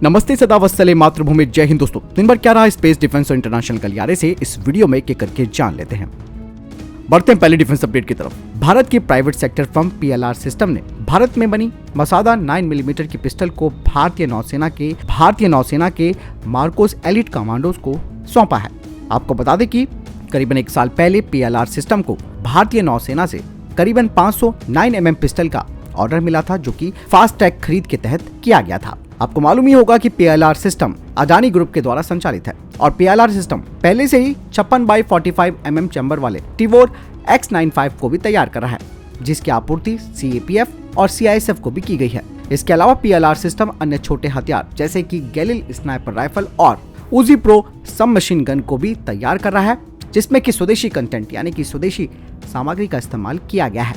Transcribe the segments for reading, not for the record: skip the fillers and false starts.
नमस्ते, सदा वत्सले मातृभूमि, जय हिंद। दोस्तों, दिन भर क्या रहा स्पेस, डिफेंस और इंटरनेशनल गलियारे से इस वीडियो में एक करके जान लेते हैं। बढ़ते हैं पहले डिफेंस अपडेट की तरफ। भारत की private sector firm PLR system ने भारत में बनी मसादा 9 मिलीमीटर की पिस्टल को भारतीय नौसेना के मार्कोस एलिट कमांडोज को सौंपा है। आपको बता दें कि करीबन एक साल पहले PLR सिस्टम को भारतीय नौसेना से करीबन 500 9mm पिस्टल का ऑर्डर मिला था, जो कि फास्ट ट्रैक खरीद के तहत किया गया था। आपको मालूम ही होगा कि PLR सिस्टम अडानी ग्रुप के द्वारा संचालित है और PLR सिस्टम पहले से ही 56x45mm चैम्बर वाले टिवोर X95 को भी तैयार कर रहा है, जिसकी आपूर्ति CAPF और CISF को भी की गई है। इसके अलावा PLR सिस्टम अन्य छोटे हथियार जैसे कि गैलिल स्नाइपर राइफल और उजी प्रो सब मशीन गन को भी तैयार कर रहा है, जिसमें कि स्वदेशी कंटेंट यानी कि स्वदेशी सामग्री का इस्तेमाल किया गया है।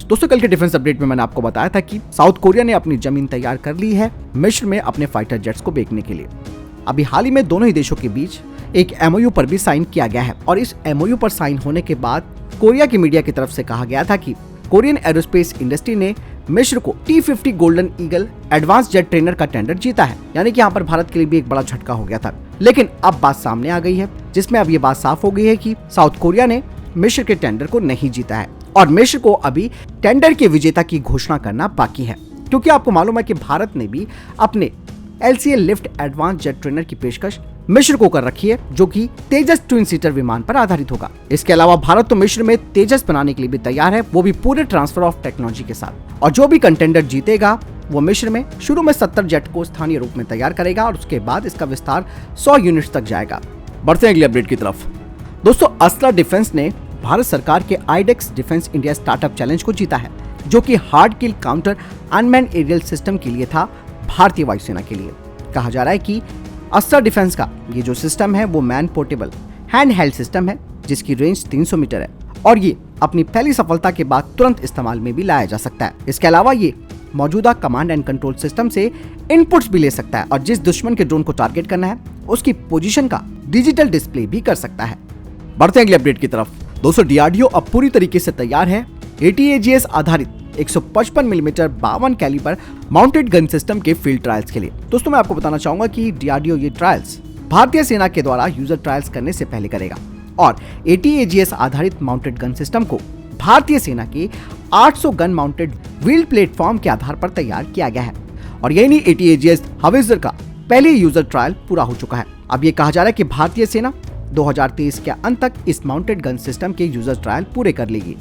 दोस्तों, कल के डिफेंस अपडेट में मैंने आपको बताया था कि साउथ कोरिया ने अपनी जमीन तैयार कर ली है मिस्र में अपने फाइटर जेट्स को बेचने के लिए। अभी हाल ही में दोनों ही देशों के बीच एक MOU पर भी साइन किया गया है और इस MOU पर साइन होने के बाद कोरिया की मीडिया की तरफ से कहा गया था कि कोरियन एरोस्पेस इंडस्ट्री ने मिस्र को T-50 golden eagle advance jet trainer का टेंडर जीता है, यानी कि यहाँ पर भारत के लिए भी एक बड़ा झटका हो गया था। लेकिन अब बात सामने आ गई है, जिसमें अब ये बात साफ हो गई है कि साउथ कोरिया ने मिस्र के टेंडर को नहीं जीता है और मिस्र को अभी टेंडर के विजेता की घोषणा करना बाकी है, क्योंकि आपको मालूम है कि भारत ने भी अपने LCA lift advance jet trainer की पेशकश मिस्र को कर रखी है, जो कि तेजस ट्विन सीटर विमान पर आधारित होगा। इसके अलावा भारत तो मिस्र में तेजस बनाने के लिए भी तैयार है, वो भी पूरे ट्रांसफर ऑफ टेक्नोलॉजी के साथ। और जो भी कंटेंडर जीतेगा वो मिस्र में शुरू में 70 जेट को स्थानीय रूप में तैयार करेगा और उसके बाद इसका विस्तार 100 यूनिट्स तक जाएगा। बढ़ते हैं अगले अपडेट की तरफ। दोस्तों, असला डिफेंस ने भारत सरकार के IDEX defence India startup challenge को जीता है, जो कि हार्ड किल काउंटर अनमैन एरियल सिस्टम के लिए था भारतीय वायुसेना के लिए। कहा जा रहा है कि अस्त्र डिफेंस का ये जो सिस्टम है वो man portable hand held system है, जिसकी रेंज 300 मीटर है और ये अपनी पहली सफलता के बाद तुरंत इस्तेमाल में भी लाया जा सकता है। इसके अलावा ये मौजूदा कमांड एंड कंट्रोल सिस्टम से इनपुट्स भी ले सकता है और जिस दुश्मन के ड्रोन को टारगेट करना है उसकी पोजीशन का डिजिटल डिस्प्ले भी कर सकता है। बढ़ते हैं अगले अपडेट की तरफ। दोस्तों, DRDO अब पूरी तरीके से तैयार है ATAGS आधारित 155 millimetre 52 calibre mounted gun system के फील्ड ट्रायल्स के लिए। दोस्तों, मैं आपको बताना चाहूंगा कि DRDO ये ट्रायल्स भारतीय सेना के द्वारा यूजर ट्रायल्स करने से पहले करेगा और ATAGS आधारित माउंटेड गन सिस्टम को भारतीय सेना के 800 गन माउंटेड व्हील्ड प्लेटफॉर्म के आधार पर तैयार किया गया है और यही नहीं, ATAGS हवेजर का पहले यूजर ट्रायल पूरा हो चुका है। अब ये कहा जा रहा है कि भारतीय सेना 2023 के अंत तक इस माउंटेड गन सिस्टम के यूजर ट्रायल पूरे कर लेगी।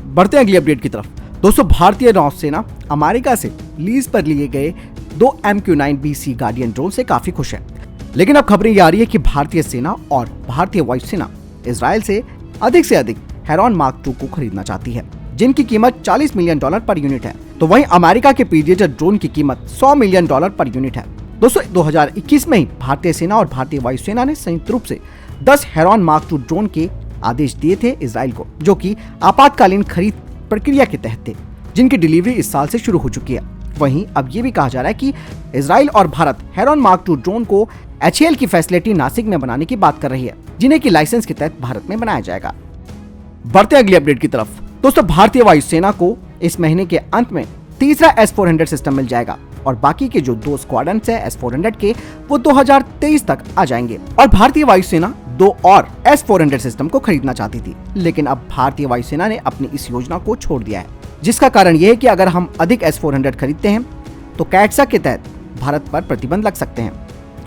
बढ़ते हैं अगली अपडेट की तरफ। दोस्तों, भारतीय नौसेना अमेरिका से लीज पर लिए गए 2 MQ-9B गार्डियन ड्रोन से काफी खुश है, लेकिन अब खबरें ये आ रही है कि भारतीय सेना और भारतीय वायुसेना इजराइल से अधिक हेरॉन मार्क 2 को खरीदना चाहती है, जिनकी कीमत $40 मिलियन पर यूनिट है। तो वहीं अमेरिका के प्रीडेटर ड्रोन की कीमत $100 मिलियन पर यूनिट है। दोस्तों, 2021 में ही भारतीय सेना और भारतीय वायुसेना ने संयुक्त रूप से 10 हेरॉन मार्क 2 ड्रोन के आदेश दिए थे इजराइल को, जो कि आपातकालीन खरीद प्रक्रिया के तहत थे, जिनकी डिलीवरी इस साल से शुरू हो चुकी है। वहीं अब ये भी कहा जा रहा है कि इजराइल और भारत हेरॉन मार्क 2 ड्रोन को HAL की फैसिलिटी नासिक में बनाने की बात कर रही है, जिन्हें की लाइसेंस के तहत भारत में बनाया जाएगा। बढ़ते अगली अपडेट की तरफ। दोस्तों, भारतीय वायुसेना को इस महीने के अंत में तीसरा S-400 सिस्टम मिल जाएगा और बाकी के जो 2 स्क्वाड्रन्स है S-400 के वो 2023 तक आ जाएंगे। और भारतीय वायुसेना 2 और S-400 सिस्टम को खरीदना चाहती थी, लेकिन अब भारतीय वायुसेना ने अपनी इस योजना को छोड़ दिया है, जिसका कारण यह है कि अगर हम अधिक S-400 खरीदते हैं तो कैटसा के तहत भारत पर प्रतिबंध लग सकते हैं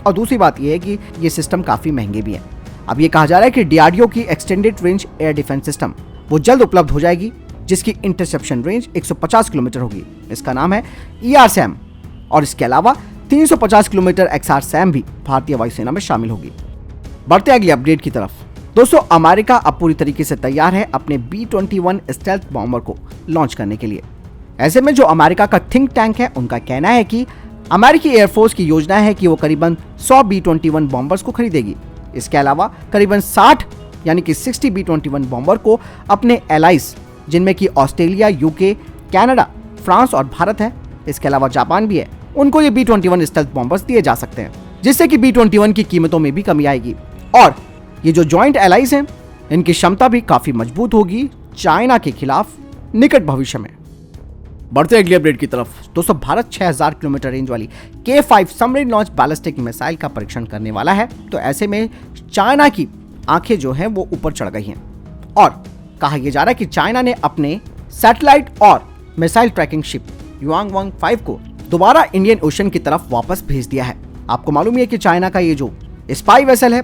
और दूसरी बात यह है कि ये सिस्टम काफी महंगे भी हैं। अब ये कहा जा रहा है कि DRDO की extended range air defence system वो जल्द उपलब्ध हो जाएगी, जिसकी इंटरसेप्शन रेंज 150 किलोमीटर होगी। इसका नाम है ERSAM और इसके अलावा 350 किलोमीटर XRSAM भी भारतीय वायुसेना में शामिल होगी। बढ़ते अगली अपडेट की तरफ। दोस्तों, अमेरिका अब पूरी तरीके से तैयार है अपने B-21 स्टेल्थ बॉम्बर को लॉन्च करने के लिए। ऐसे में जो अमेरिका का थिंक टैंक है उनका कहना है कि अमेरिकी एयरफोर्स की योजना है कि वो करीबन 100 B-21 बॉम्बर्स को खरीदेगी। इसके अलावा करीबन 60 यानी कि 60 B-21 बॉम्बर को अपने एलाइज, जिनमें कि ऑस्ट्रेलिया, UK, कनाडा, फ्रांस और भारत है, इसके अलावा जापान भी है, उनको ये B-21 स्टेल्थ बॉम्बर्स दिए जा सकते हैं, जिससे कि B-21 की कीमतों में भी कमी आएगी और ये जो जॉइंट एलाइज हैं इनकी क्षमता भी काफी मजबूत होगी चाइना के खिलाफ निकट भविष्य में। बढ़ते हैं अगली अपडेट की तरफ। दोस्तों भारत 6000 किलोमीटर रेंज वाली K5 submarine launch ballistic missile का परीक्षण करने वाला है। तो ऐसे में चाइना की आंखें जो हैं वो ऊपर चढ़ गई हैं और कहा यह जा रहा है कि चाइना ने अपने सैटेलाइट और मिसाइल ट्रैकिंग शिप युआंगवांग 5 को दोबारा इंडियन ओशन की तरफ वापस भेज दिया है। आपको मालूम ही है कि चाइना का ये जो स्पाई वेसल है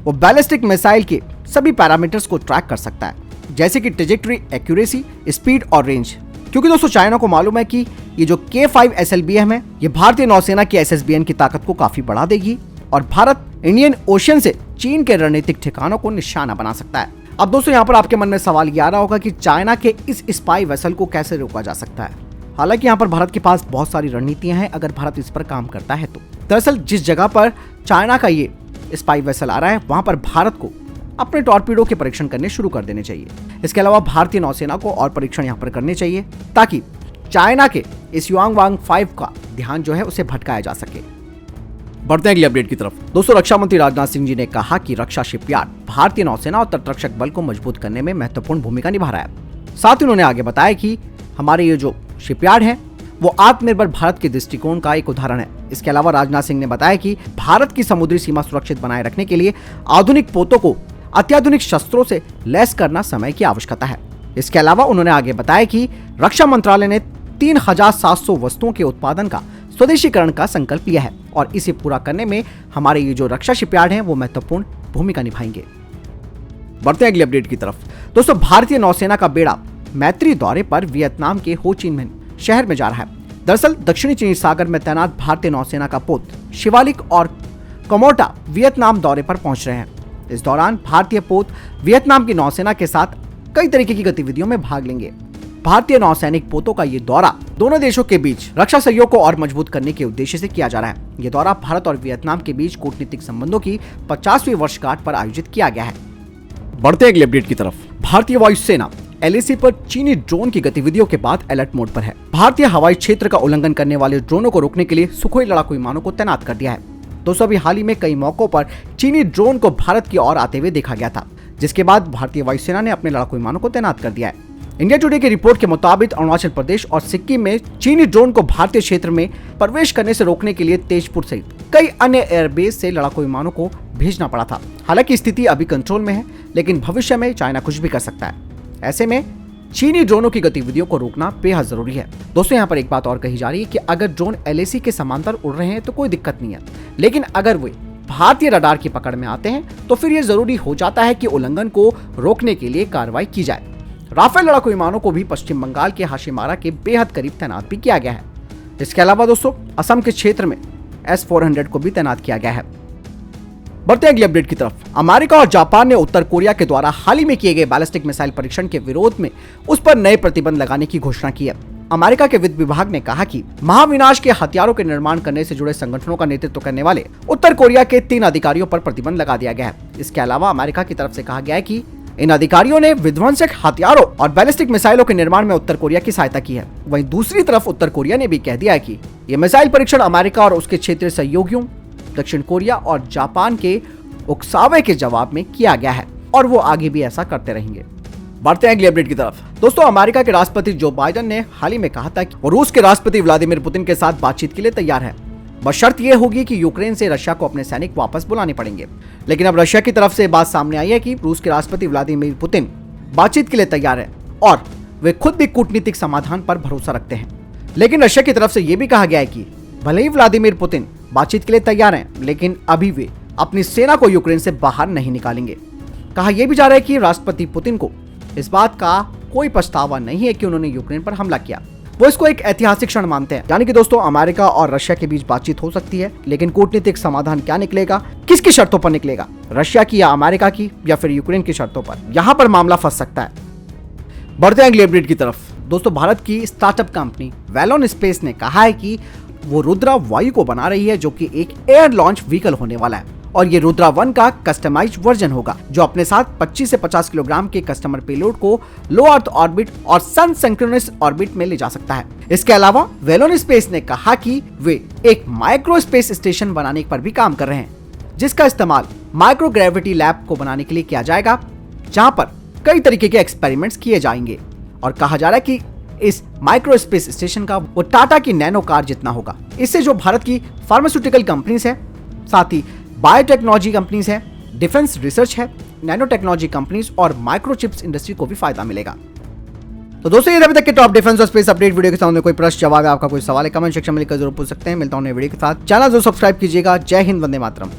वो बैलिस्टिक मिसाइल के सभी पैरामीटर्स को ट्रैक कर सकता है, जैसे कि ट्रेजेक्टरी, एक्यूरेसी, स्पीड और रेंज। क्योंकि दोस्तों चाइना को मालूम है कि ये जो K5 SLBM है ये भारतीय नौसेना की SSBN की ताकत को काफी बढ़ा देगी और भारत इंडियन ओशन से चीन के रणनीतिक ठिकानों को निशाना बना सकता है। अब दोस्तों यहाँ पर आपके मन में सवाल ये आ रहा होगा कि चाइना के इस स्पाई वेसल को कैसे रोका जा सकता है। हालांकि यहाँ पर भारत के पास बहुत सारी रणनीतियां हैं अगर भारत इस पर काम करता है तो। दरअसल जिस जगह पर चाइना का ये स्पाई वेसल आ रहा है वहां पर भारत को अपने टॉर्पीडो के परीक्षण करने शुरू कर देने चाहिए। इसके अलावा भारतीय नौसेना को और परीक्षण यहाँ पर करने चाहिए ताकि चाइना के इस युआंगवांग 5 का ध्यान जो है उसे भटकाया जा सके। बढ़ते हैं अगली अपडेट की तरफ। दोस्तों रक्षा मंत्री राजनाथ सिंह जी ने कहा कि रक्षा शिपयार्ड भारतीय नौसेना और तटरक्षक बल को मजबूत करने में महत्वपूर्ण भूमिका निभा रहा है। साथ ही उन्होंने आगे बताया कि हमारे ये जो शिपयार्ड है वो आत्मनिर्भर भारत के दृष्टिकोण का एक उदाहरण है। इसके अलावा राजनाथ सिंह ने बताया कि भारत की समुद्री सीमा सुरक्षित बनाए रखने के लिए आधुनिक पोतों को अत्याधुनिक शस्त्रों से लैस करना समय की आवश्यकता है। इसके अलावा उन्होंने आगे बताया कि रक्षा मंत्रालय ने 3700 वस्तुओं के उत्पादन का स्वदेशीकरण का संकल्प लिया है और इसे पूरा करने में हमारे ये जो रक्षा शिपयार्ड हैं वो महत्वपूर्ण भूमिका निभाएंगे। बढ़ते हैं अगली अपडेट की तरफ। दोस्तों भारतीय नौसेना का बेड़ा मैत्री दौरे पर वियतनाम के हो चिन मिन्ह शहर में जा रहा है। दरअसल दक्षिणी चीनी सागर में तैनात भारतीय नौसेना का पोत शिवालिक और कोमोटा वियतनाम दौरे पर पहुंच रहे हैं। इस दौरान भारतीय पोत वियतनाम की नौसेना के साथ कई तरीके की गतिविधियों में भाग लेंगे। भारतीय नौसैनिक पोतों का ये दौरा दोनों देशों के बीच रक्षा सहयोग को और मजबूत करने के उद्देश्य से किया जा रहा है। ये दौरा भारत और वियतनाम के बीच कूटनीतिक संबंधों की 50वीं वर्षगांठ पर आयोजित किया गया है। बढ़ते अगले अपडेट की तरफ। भारतीय वायुसेना LAC पर चीनी ड्रोन की गतिविधियों के बाद अलर्ट मोड पर है। भारतीय हवाई क्षेत्र का उल्लंघन करने वाले ड्रोनों को रोकने के लिए सुखोई लड़ाकू विमानों को तैनात कर दिया है। दोस्तों अभी हाल ही में कई मौकों पर चीनी ड्रोन को भारत की ओर आते हुए देखा गया था, जिसके बाद भारतीय वायुसेना ने अपने लड़ाकू विमानों को तैनात कर दिया है। इंडिया टुडे की रिपोर्ट के मुताबिक अरुणाचल प्रदेश और सिक्किम में चीनी ड्रोन को भारतीय क्षेत्र में प्रवेश करने से रोकने के लिए तेजपुर सहित कई अन्य एयरबेस से लड़ाकू विमानों को भेजना पड़ा था। हालांकि स्थिति अभी कंट्रोल में है, लेकिन भविष्य में चाइना कुछ भी कर सकता है। ऐसे में चीनी ड्रोनों की गतिविधियों को रोकना बेहद जरूरी है। दोस्तों यहाँ पर एक बात और कही जा रही है कि अगर ड्रोन LAC के समांतर उड़ रहे हैं तो कोई दिक्कत नहीं है, लेकिन अगर वे भारतीय रडार की पकड़ में आते हैं तो फिर यह जरूरी हो जाता है कि उल्लंघन को रोकने के लिए कार्रवाई की जाए। राफेल लड़ाकू विमानों को भी पश्चिम बंगाल के हाशिमारा के बेहद करीब तैनात भी किया गया है। इसके अलावा दोस्तों असम के क्षेत्र में S-400 को भी तैनात किया गया है। बढ़ते अगले अपडेट की तरफ। अमेरिका और जापान ने उत्तर कोरिया के द्वारा हाल ही में किए गए बैलिस्टिक मिसाइल परीक्षण के विरोध में उस पर नए प्रतिबंध लगाने की घोषणा की है। अमेरिका के वित्त विभाग ने कहा कि महाविनाश के हथियारों के निर्माण करने से जुड़े संगठनों का नेतृत्व करने वाले उत्तर कोरिया के 3 अधिकारियों पर प्रतिबंध लगा दिया गया है। इसके अलावा अमेरिका की तरफ से कहा गया है कि इन अधिकारियों ने विध्वंसक हथियारों और बैलिस्टिक मिसाइलों के निर्माण में उत्तर कोरिया की सहायता की है। वहीं दूसरी तरफ उत्तर कोरिया ने भी कह दिया है कि यह मिसाइल परीक्षण अमेरिका और उसके क्षेत्रीय सहयोगियों दक्षिण कोरिया और जापान के उकसावे के जवाब में किया गया है और वो आगे भी ऐसा करते रहेंगे। बढ़ते हैं अगली अपडेट की तरफ। दोस्तों अमेरिका के राष्ट्रपति जो बाइडेन ने हाल ही में कहा था कि वो रूस के राष्ट्रपति व्लादिमीर पुतिन के साथ बातचीत के लिए तैयार है, बस शर्त यह होगी कि यूक्रेन से रशिया को अपने सैनिक वापस बुलाने पड़ेंगे। लेकिन अब रशिया की तरफ से बात सामने आई है कि रूस के राष्ट्रपति व्लादिमीर पुतिन बातचीत के लिए तैयार है और वे खुद भी कूटनीतिक समाधान पर भरोसा रखते हैं। लेकिन रशिया की तरफ से यह भी कहा गया है कि भले ही व्लादिमीर पुतिन बातचीत के लिए तैयार हैं, लेकिन अभी वे अपनी सेना को यूक्रेन से बाहर नहीं निकालेंगे। कहा यह भी जा रहा है कि राष्ट्रपति पुतिन को इस बात का कोई पछतावा नहीं है कि उन्होंने यूक्रेन पर हमला किया। वो इसको एक ऐतिहासिक क्षण मानते हैं। यानी कि दोस्तों अमेरिका और रशिया के बीच बातचीत हो सकती है, लेकिन कूटनीतिक समाधान क्या निकलेगा, किसकी शर्तों पर निकलेगा, रशिया की या अमेरिका की या फिर यूक्रेन की शर्तों पर, यहाँ पर मामला फंस सकता है। बढ़ते हैं अगली अपडेट की तरफ। दोस्तों भारत की स्टार्टअप कंपनी वेलोन स्पेस ने कहा है कि वो रुद्रा वायु को बना रही है, जो कि एक एयर लॉन्च व्हीकल होने वाला है और ये रुद्रा 1 का कस्टमाइज्ड वर्जन होगा, जो अपने साथ 25 से 50 किलोग्राम के कस्टमर पेलोड को लो अर्थ ऑर्बिट और सन सिंक्रोनस ऑर्बिट में ले जा सकता है। इसके अलावा वेलोन स्पेस ने कहा कि वे एक माइक्रो स्पेस स्टेशन बनाने पर भी काम कर रहे हैं, जिसका इस्तेमाल माइक्रो ग्रेविटी लैब को बनाने के लिए किया जाएगा, जहां पर कई तरीके के एक्सपेरिमेंट्स किए जाएंगे। और कहा जा रहा है कि इस माइक्रो स्पेस स्टेशन का वो टाटा की नैनो कार जितना होगा। इससे जो भारत की फार्मास्यूटिकल कंपनीज है, साथ ही बायोटेक्नोलॉजी कंपनीज है, डिफेंस रिसर्च है, नैनो टेक्नोलॉजी कंपनीज और माइक्रोचिप्स इंडस्ट्री को भी फायदा मिलेगा। तो दोस्तों, ये अभी तक के टॉप डिफेंस और स्पेस अपडेट वीडियो के सामने कोई प्रश्न जवाब है, आपका कोई सवाल है, कमेंट सेक्शन में लिखकर जरूर पूछ सकते हैं। मिलता हूं नए वीडियो के साथ। चैनल जरूर सब्सक्राइब कीजिएगा। जय हिंद, वंदे मातरम।